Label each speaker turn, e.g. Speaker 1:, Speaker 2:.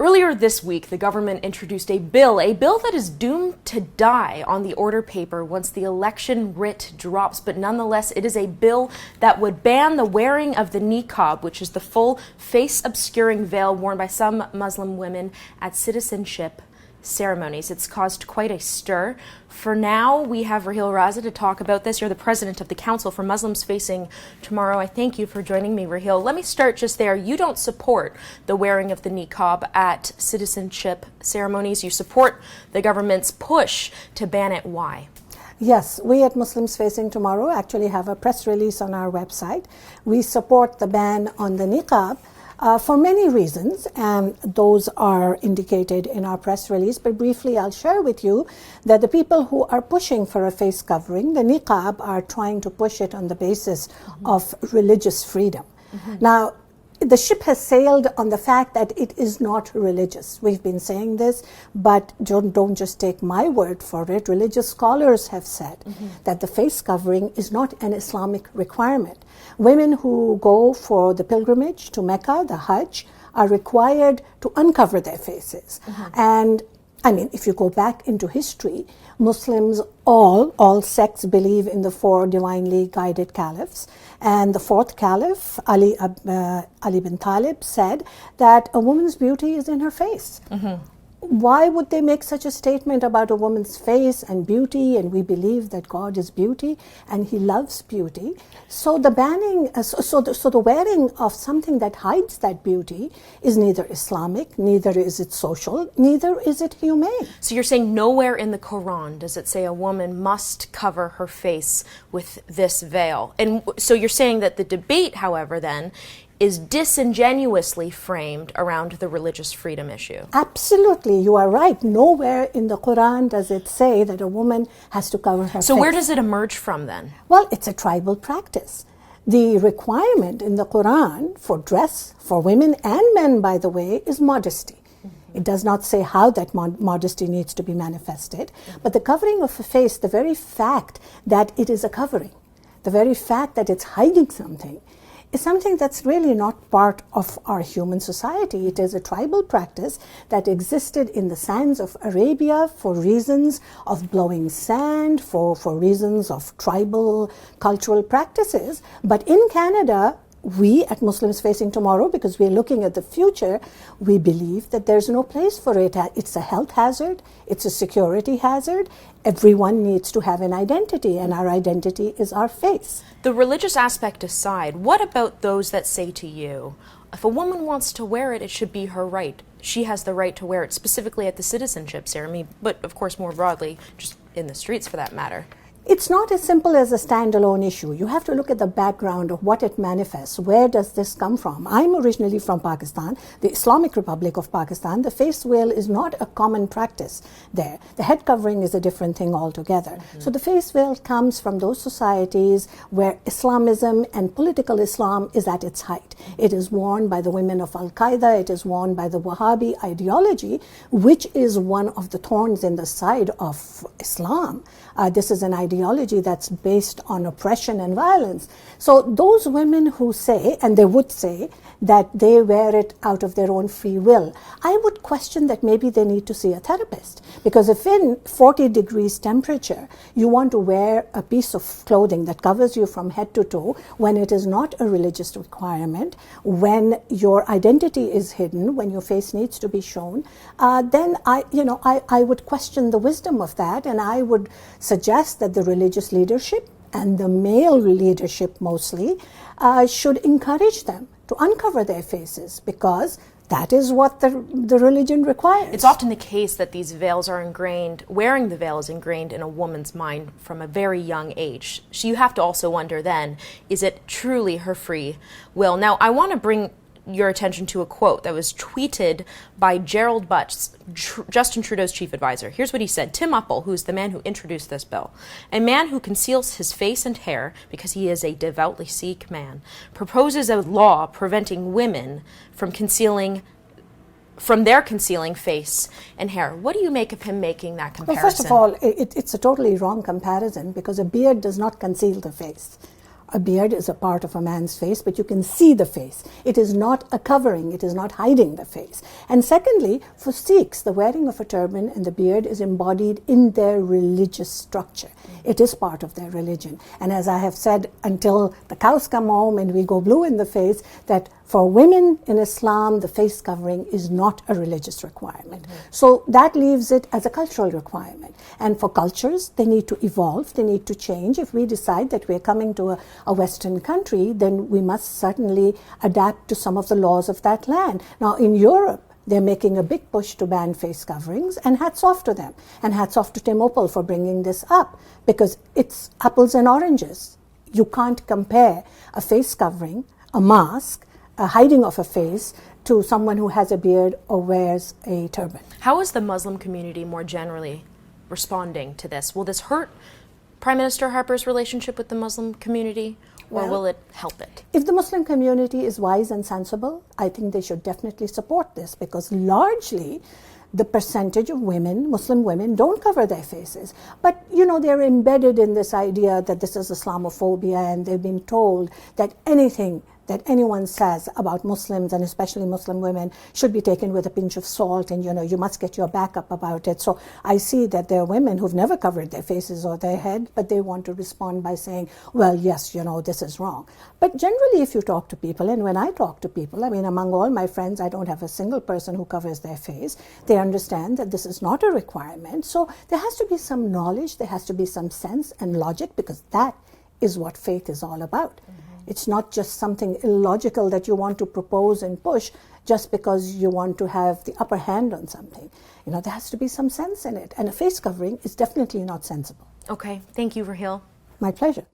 Speaker 1: Earlier this week, the government introduced a bill that is doomed to die on the order paper once the election writ drops. But nonetheless, it is a bill that would ban the wearing of the niqab, which is the full face-obscuring veil worn by some Muslim women at citizenship ceremonies. It's caused quite a stir. For now, we have Raheel Raza to talk about this. You're the president of the Council for Muslims Facing Tomorrow. I thank you for joining me, Raheel. Let me start just there. You don't support the wearing of the niqab at citizenship ceremonies. You support the government's push to ban it. Why?
Speaker 2: Yes, we at Muslims Facing Tomorrow actually have a press release on our website. We support the ban on the niqab for many reasons, and those are indicated in our press release. But briefly, I'll share with you that the people who are pushing for a face covering, the niqab, are trying to push it on the basis of religious freedom. Now, the ship has sailed on the fact that it is not religious. We've been saying this, but don't just take my word for it. Religious scholars have said that the face covering is not an Islamic requirement. Women who go for the pilgrimage to Mecca, the Hajj, are required to uncover their faces. And I mean, if you go back into history, Muslims, all sects believe in the four divinely guided caliphs. And the fourth caliph, Ali bin Talib, said that a woman's beauty is in her face. Why would they make such a statement about a woman's face and beauty? And we believe that God is beauty and He loves beauty. So the banning, so the wearing of something that hides that beauty is neither Islamic, neither is it social, neither is it humane.
Speaker 1: So you're saying nowhere in the Quran does it say a woman must cover her face with this veil. And so you're saying that the debate, however, then, is disingenuously framed around the religious freedom issue.
Speaker 2: Absolutely, you are right. Nowhere in the Quran does it say that a woman has to cover her face.
Speaker 1: So where does it emerge from then?
Speaker 2: Well, it's a tribal practice. The requirement in the Quran for dress, for women and men, by the way, is modesty. It does not say how that modesty needs to be manifested, but the covering of a face, the very fact that it is a covering, the very fact that it's hiding something, is something that's really not part of our human society. It is a tribal practice that existed in the sands of Arabia for reasons of blowing sand, for reasons of tribal cultural practices. But in Canada, we at Muslims Facing Tomorrow, because we're looking at the future, we believe that there's no place for it. It's a health hazard, it's a security hazard. Everyone needs to have an identity, and our identity is our face.
Speaker 1: The religious aspect aside, what about those that say to you, if a woman wants to wear it, it should be her right. She has the right to wear it, specifically at the citizenship ceremony, but of course more broadly, just in the streets for that matter.
Speaker 2: It's not as simple as a standalone issue. You have to look at the background of what it manifests. Where does this come from? I'm originally from Pakistan, the Islamic Republic of Pakistan. The face veil is not a common practice there. The head covering is a different thing altogether. So the face veil comes from those societies where Islamism and political Islam is at its height. It is worn by the women of Al-Qaeda. It is worn by the Wahhabi ideology, which is one of the thorns in the side of Islam. This is an ideology that's based on oppression and violence. So those women who say, and they would say, that they wear it out of their own free will, I would question that maybe they need to see a therapist. Because if in 40 degrees temperature, you want to wear a piece of clothing that covers you from head to toe, when it is not a religious requirement, when your identity is hidden, when your face needs to be shown, then I would question the wisdom of that, and I would suggest that the religious leadership and the male leadership mostly should encourage them to uncover their faces, because that is what the religion requires.
Speaker 1: It's often the case that these veils are ingrained, wearing the veil is ingrained in a woman's mind from a very young age. So you have to also wonder then, is it truly her free will? Now, I want to bring your attention to a quote that was tweeted by Gerald Butts, Justin Trudeau's chief advisor. Here's what he said. Tim Uppal, who's the man who introduced this bill, a man who conceals his face and hair because he is a devoutly Sikh man, proposes a law preventing women from their concealing face and hair. What do you make of him making that comparison?
Speaker 2: Well, first of all, it's a totally wrong comparison, because a beard does not conceal the face. A beard is a part of a man's face, but you can see the face. It is not a covering. It is not hiding the face. And secondly, for Sikhs, the wearing of a turban and the beard is embodied in their religious structure. It is part of their religion. And as I have said, until the cows come home and we go blue in the face, that for women in Islam, the face covering is not a religious requirement. So that leaves it as a cultural requirement. And for cultures, they need to evolve, they need to change. If we decide that we're coming to a Western country, then we must certainly adapt to some of the laws of that land. Now, in Europe, they're making a big push to ban face coverings, and hats off to them. And hats off to Tim Opal for bringing this up, because it's apples and oranges. You can't compare a face covering, a mask, a hiding of a face, to someone who has a beard or wears a turban.
Speaker 1: How is the Muslim community more generally responding to this? Will this hurt Prime Minister Harper's relationship with the Muslim community, or will it help it?
Speaker 2: If the Muslim community is wise and sensible, I think they should definitely support this, because largely the percentage of women, Muslim women, don't cover their faces. But, you know, they're embedded in this idea that this is Islamophobia, and they've been told that anything that anyone says about Muslims, and especially Muslim women, should be taken with a pinch of salt, and, you know, you must get your back up about it. So I see that there are women who've never covered their faces or their head, but they want to respond by saying, well, yes, you know, this is wrong. But generally, if you talk to people, and when I talk to people, I mean, among all my friends, I don't have a single person who covers their face. They understand that this is not a requirement. So there has to be some knowledge, there has to be some sense and logic, because that is what faith is all about. It's not just something illogical that you want to propose and push just because you want to have the upper hand on something. You know, there has to be some sense in it. And a face covering is definitely not sensible.
Speaker 1: Okay. Thank you, Raheel.
Speaker 2: My pleasure.